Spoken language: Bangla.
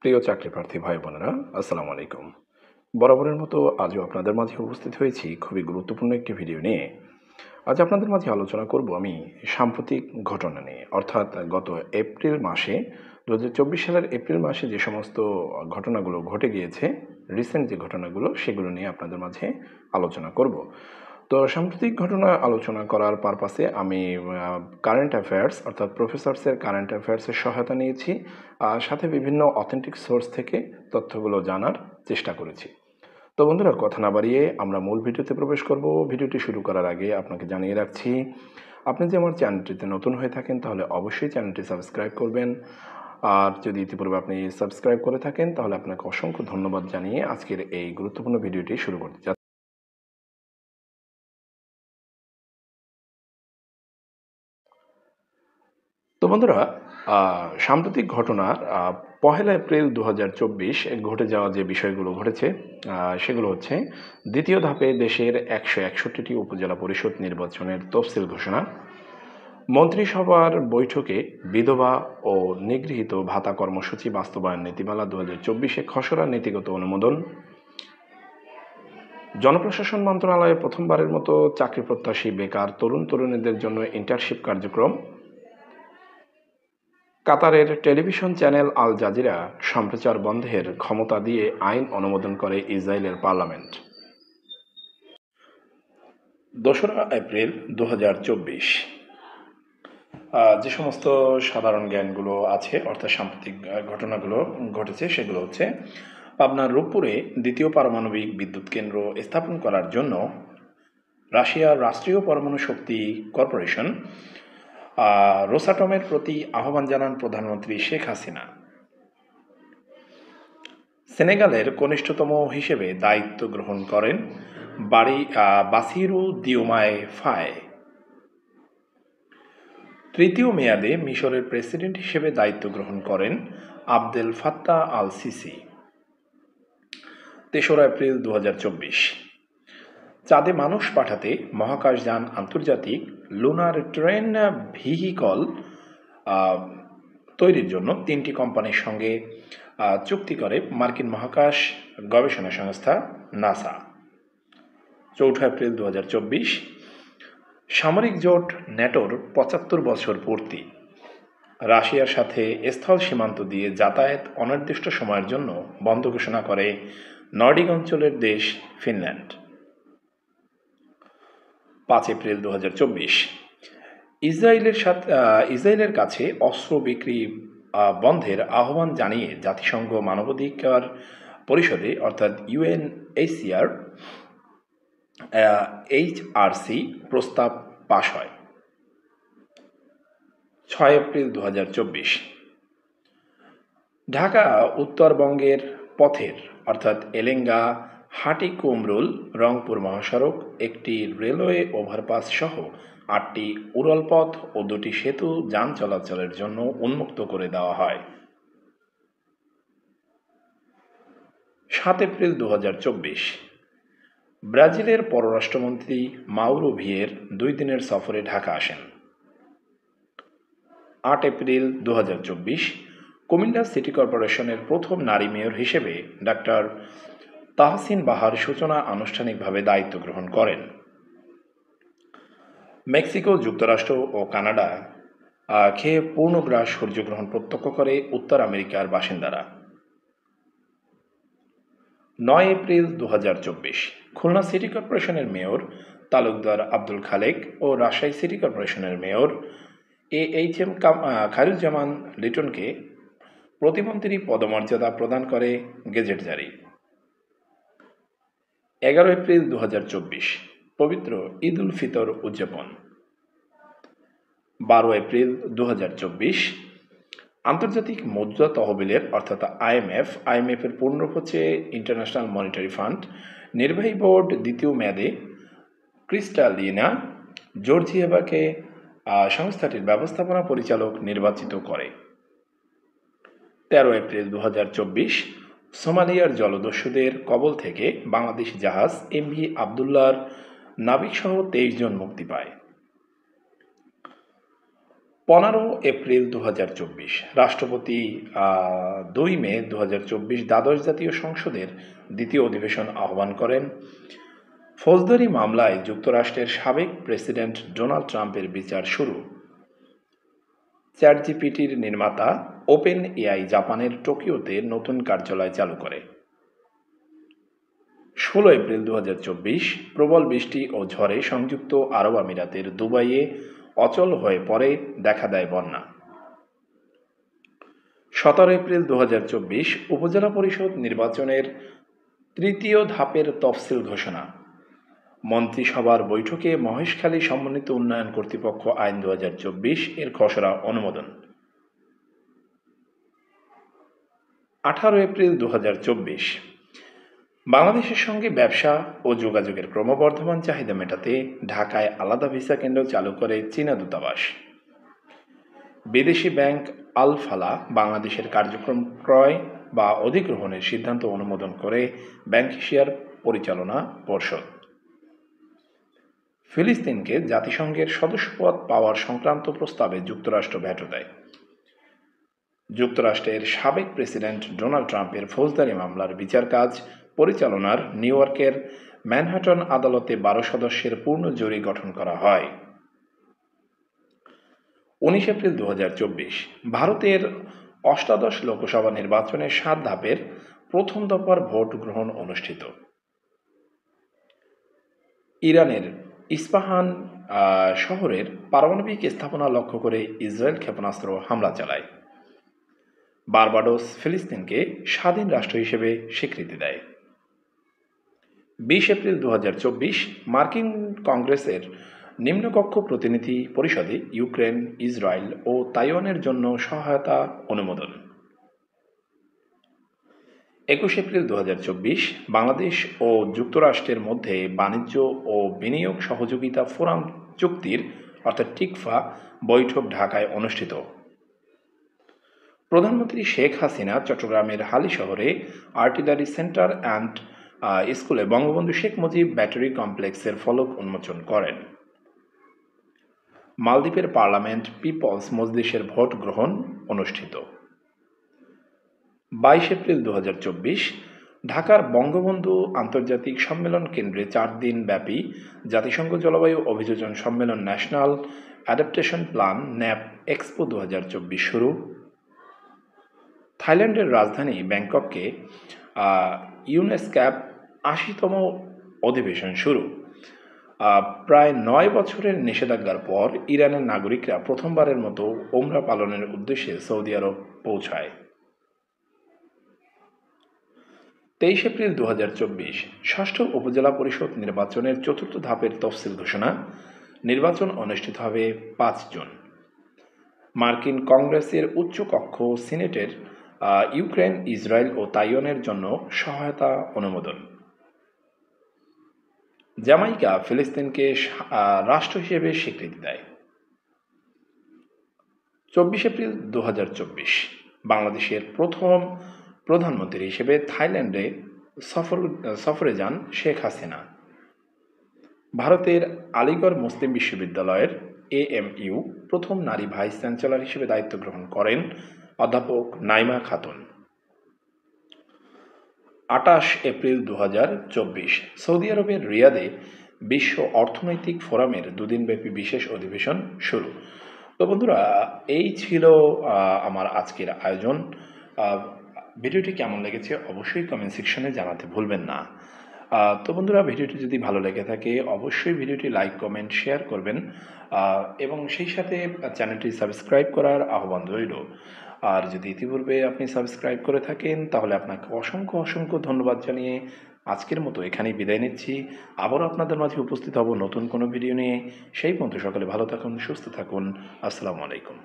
প্রিয় চাকরিপ্রার্থী ভাই বোনেরা, আসসালামু আলাইকুম। বরাবরের মতো আজও আপনাদের মাঝে উপস্থিত হয়েছি খুবই গুরুত্বপূর্ণ একটি ভিডিও নিয়ে। আজ আপনাদের মাঝে আলোচনা করব আমি সাম্প্রতিক ঘটনা নিয়ে, অর্থাৎ গত এপ্রিল মাসে 2024 সালের এপ্রিল মাসে যে সমস্ত ঘটনাগুলো ঘটে গিয়েছে, রিসেন্ট যে ঘটনাগুলো সেগুলো নিয়ে আপনাদের মাঝে আলোচনা করব। তো সাম্প্রতিক ঘটনা আলোচনা করার পারপাসে আমি কারেন্ট অ্যাফেয়ার্স অর্থাৎ প্রফেসরসের কারেন্ট অ্যাফেয়ার্সের সহায়তা নিয়েছি, সাথে বিভিন্ন অথেন্টিক সোর্স থেকে তথ্যগুলো জানার চেষ্টা করেছি। তো বন্ধুরা, কথা না বাড়িয়ে আমরা মূল ভিডিওতে প্রবেশ করব। ভিডিওটি শুরু করার আগে আপনাকে জানিয়ে রাখছি, আপনি যদি আমার চ্যানেলটিতে নতুন হয়ে থাকেন তাহলে অবশ্যই চ্যানেলটি সাবস্ক্রাইব করবেন। আর যদি ইতিপূর্বে আপনি সাবস্ক্রাইব করে থাকেন তাহলে আপনাকে অসংখ্য ধন্যবাদ জানিয়ে আজকের এই গুরুত্বপূর্ণ ভিডিওটি শুরু করতে চাচ্ছি। তো বন্ধুরা, সাম্প্রতিক ঘটনার 1 এপ্রিল 2024 ঘটে যাওয়া যে বিষয়গুলো ঘটেছে সেগুলো হচ্ছে: দ্বিতীয় ধাপে দেশের 161টি উপজেলা পরিষদ নির্বাচনের তফসিল ঘোষণা, মন্ত্রিসভার বৈঠকে বিধবা ও নিগৃহীত ভাতা কর্মসূচি বাস্তবায়ন নীতিমালা 2024 খসড়া নীতিগত অনুমোদন, জনপ্রশাসন মন্ত্রণালয়ে প্রথমবারের মতো চাকরি প্রত্যাশী বেকার তরুণ তরুণীদের জন্য ইন্টার্নশিপ কার্যক্রম, কাতারের টেলিভিশন চ্যানেল আল জাজিরা সম্প্রচার বন্ধের ক্ষমতা দিয়ে আইন অনুমোদন করে ইসরায়েলের পার্লামেন্ট। 2 এপ্রিল 2024 যে সমস্ত সাধারণ জ্ঞানগুলো আছে, অর্থাৎ সাম্প্রতিক ঘটনাগুলো ঘটেছে, সেগুলো হচ্ছে: পাবনার রূপপুরে দ্বিতীয় পারমাণবিক বিদ্যুৎ কেন্দ্র স্থাপন করার জন্য রাশিয়ার রাষ্ট্রীয় পরমাণু শক্তি কর্পোরেশন রোসাটমের প্রতি আহ্বান জানান প্রধানমন্ত্রী শেখ হাসিনা। সেনেগালের কনিষ্ঠতম হিসেবে দায়িত্ব গ্রহণ করেন বাসিরু দিওমায় ফায়ে। তৃতীয় মেয়াদে মিশরের প্রেসিডেন্ট হিসেবে দায়িত্ব গ্রহণ করেন Abdel Fattah al CC. 3 April 2024 চাঁদে মানুষ পাঠাতে মহাকাশযান আন্তর্জাতিক লুনার ট্রেন ভেহিকল তৈরির জন্য 3টি কোম্পানির সঙ্গে চুক্তি করে মার্কিন মহাকাশ গবেষণা সংস্থা নাসা। 4 এপ্রিল 2024 সামরিক জোট ন্যাটোর 75 বছর পূর্তি, রাশিয়ার সাথে স্থল সীমান্ত দিয়ে যাতায়াত অনির্দিষ্ট সময়ের জন্য বন্ধ ঘোষণা করে নর্ডিক অঞ্চলের দেশ ফিনল্যান্ড। 5 এপ্রিল 2024 ইসরায়েলের কাছে অস্ত্র বিক্রি বন্ধের আহ্বান জানিয়ে জাতিসংঘ মানবাধিকার পরিষদে অর্থাৎ UNHCR HRC প্রস্তাব পাশ হয়। 6 এপ্রিল 2024 ঢাকা উত্তরবঙ্গের পথের অর্থাৎ এলেঙ্গা হাটিকুমরুল রংপুর মহাসড়ক, একটি রেলওয়ে ওভারপাস সহ 8টি উড়ালপথ ও 2টি সেতু যান চলাচলের জন্য উন্মুক্ত করে দেওয়া হয়। 7 এপ্রিল 2024 ব্রাজিলের পররাষ্ট্রমন্ত্রী মাউরো ভিয়ের 2 দিনের সফরে ঢাকা আসেন। 8 এপ্রিল 2024 কুমিল্লা সিটি কর্পোরেশনের প্রথম নারী মেয়র হিসেবে ডাক্তার তাহসিন বাহার সূচনা আনুষ্ঠানিকভাবে দায়িত্ব গ্রহণ করেন। মেক্সিকো, যুক্তরাষ্ট্র ও কানাডা খেয়ে পূর্ণগ্রাস সূর্যগ্রহণ প্রত্যক্ষ করে উত্তর আমেরিকার বাসিন্দারা। 9 এপ্রিল 2024 খুলনা সিটি কর্পোরেশনের মেয়র তালুকদার আব্দুল খালেক ও রাজশাহী সিটি কর্পোরেশনের মেয়র AHM খায়রুজ্জামান লিটনকে প্রতিমন্ত্রী পদমর্যাদা প্রদান করে গেজেট জারি। 11 এপ্রিল 2024 পবিত্র ঈদ উল ফিতর উদযাপন। 12 এপ্রিল 2024 আন্তর্জাতিক মুদ্রা তহবিলের অর্থাৎ IMF এর পূর্ণরূপ হচ্ছে ইন্টারন্যাশনাল মনিটারি ফান্ড নির্বাহী বোর্ড দ্বিতীয় মেয়াদে ক্রিস্টালিনা জর্জিয়েভাকে সংস্থাটির ব্যবস্থাপনা পরিচালক নির্বাচিত করে। 13 এপ্রিল 2024 সোমালিয়ার জলদস্যুদের কবল থেকে বাংলাদেশি জাহাজ MV আবদুল্লাহর নাবিকসহ 23 জন মুক্তি পায়। 15 এপ্রিল 2024 রাষ্ট্রপতি 2 মে 2024 দ্বাদশ জাতীয় সংসদের দ্বিতীয় অধিবেশন আহ্বান করেন। ফৌজদারি মামলায় যুক্তরাষ্ট্রের সাবেক প্রেসিডেন্ট ডোনাল্ড ট্রাম্পের বিচার শুরু। চ্যাটজিপিটির নির্মাতা ওপেন এআই জাপানের টোকিওতে নতুন কার্যালয় চালু করে। 16 এপ্রিল 2024 প্রবল বৃষ্টি ও ঝড়ে সংযুক্ত আরব আমিরাতের দুবাইয়ে অচল হয়ে পড়ে, দেখা দেয় বন্যা। 17 এপ্রিল 2024 উপজেলা পরিষদ নির্বাচনের তৃতীয় ধাপের তফসিল ঘোষণা। মন্ত্রিসভার বৈঠকে মহেশখালী সমন্বিত উন্নয়ন কর্তৃপক্ষ আইন 2024 এর খসড়া অনুমোদন। 18 এপ্রিল 2024 বাংলাদেশের সঙ্গে ব্যবসা ও যোগাযোগের ক্রমবর্ধমান চাহিদা মেটাতে ঢাকায় আলাদা ভিসা কেন্দ্র চালু করে চীনা দূতাবাস। বিদেশি ব্যাংক আল ফালাহ বাংলাদেশের কার্যক্রম ক্রয় বা অধিগ্রহণের সিদ্ধান্ত অনুমোদন করে ব্যাংক শেয়ার পরিচালনা পর্ষদ। ফিলিস্তিনকে জাতিসংঘের সদস্যপদ পাওয়ার সংক্রান্ত প্রস্তাবে যুক্তরাষ্ট্র ভেটো দেয়। যুক্তরাষ্ট্রের সাবেক প্রেসিডেন্ট ডোনাল্ড ট্রাম্পের ফৌজদারি মামলার বিচার কাজ পরিচালনার নিউ ইয়র্কের ম্যানহাটন আদালতে 12 সদস্যের পূর্ণ জুরি গঠন করা হয়। 19 এপ্রিল 2024 ভারতের অষ্টাদশ লোকসভা নির্বাচনের 7 ধাপের প্রথম দফার ভোট গ্রহণ অনুষ্ঠিত। ইরানের ইস্পাহান শহরের পারমাণবিক স্থাপনা লক্ষ্য করে ইসরায়েল ক্ষেপণাস্ত্র হামলা চালায়। বারবাডোস ফিলিস্তিনকে স্বাধীন রাষ্ট্র হিসেবে স্বীকৃতি দেয়। 20 এপ্রিল 2024 মার্কিন কংগ্রেসের নিম্নকক্ষ প্রতিনিধি পরিষদে ইউক্রেন, ইসরায়েল ও তাইওয়ানের জন্য সহায়তা অনুমোদন। 21 এপ্রিল 2024 বাংলাদেশ ও যুক্তরাষ্ট্রের মধ্যে বাণিজ্য ও বিনিয়োগ সহযোগিতা ফোরাম চুক্তির অর্থাৎ টিকফা বৈঠক ঢাকায় অনুষ্ঠিত। প্রধানমন্ত্রী শেখ হাসিনা চট্টগ্রামের হালিশহরে আর্টিলারি সেন্টার অ্যান্ড স্কুলে বঙ্গবন্ধু শেখ মুজিব ব্যাটারি কমপ্লেক্সের ফলক উন্মোচন করেন। মালদ্বীপের পার্লামেন্ট পিপলস মজলিসের ভোট গ্রহণ অনুষ্ঠিত। 22 এপ্রিল 2024 ঢাকার বঙ্গবন্ধু আন্তর্জাতিক সম্মেলন কেন্দ্রে 4 দিন ব্যাপী জাতিসংঘ জলবায়ু অভিযোজন সম্মেলন national adaptation plan nap expo 2024 শুরু। থাইল্যান্ডের রাজধানী ব্যাংককে ইউনেস্ক্যাপ 80তম অধিবেশন শুরু। প্রায় 9 বছরের নিষেধাজ্ঞার পর ইরানের নাগরিকরা প্রথমবারের মতো ওমরা পালনের উদ্দেশ্যে সৌদি আরব পৌঁছায়। 23 এপ্রিল 2024 ষষ্ঠ উপজেলা পরিষদ নির্বাচনের 4র্থ ধাপের তফসিল ঘোষণা। নির্বাচন অনুষ্ঠিত হবে 5 জুন। মার্কিন কংগ্রেসের উচ্চ কক্ষ সিনেটের ইউক্রেন, ইসরায়েল ও তাইওয়ানের জন্য সহায়তা অনুমোদন। জামাইকা ফিলিস্তিনকে রাষ্ট্র হিসেবে স্বীকৃতি দেয়। 24 এপ্রিল 2024 বাংলাদেশের প্রথম প্রধানমন্ত্রী হিসেবে থাইল্যান্ডে সফরে যান শেখ হাসিনা। ভারতের আলিগড় মুসলিম বিশ্ববিদ্যালয়ের AMU প্রথম নারী ভাইস চ্যান্সেলর হিসেবে দায়িত্ব গ্রহণ করেন অধ্যাপক নাইমা খাতুন। 28 এপ্রিল 2024 সৌদি আরবের রিয়াদে বিশ্ব অর্থনৈতিক ফোরামের 2 দিনব্যাপী বিশেষ অধিবেশন শুরু। তো বন্ধুরা, এই ছিল আমার আজকের আয়োজন। ভিডিওটি কেমন লেগেছে অবশ্যই কমেন্ট সেকশনে জানাতে ভুলবেন না। তো বন্ধুরা, ভিডিওটি যদি ভালো লেগে থাকে অবশ্যই ভিডিওটি লাইক, কমেন্ট, শেয়ার করবেন এবং সেই সাথে চ্যানেলটি সাবস্ক্রাইব করার আহ্বান রইল। আর যদি ইতিপূর্বে আপনি সাবস্ক্রাইব করে থাকেন তাহলে আপনাকে অসংখ্য ধন্যবাদ জানিয়ে আজকের মতো এখানেই বিদায় নিচ্ছি। আবারও আপনাদের মাঝে উপস্থিত হব নতুন কোনো ভিডিও নিয়ে। সেই পর্যন্ত সকলে ভালো থাকুন, সুস্থ থাকুন। আসসালামু আলাইকুম।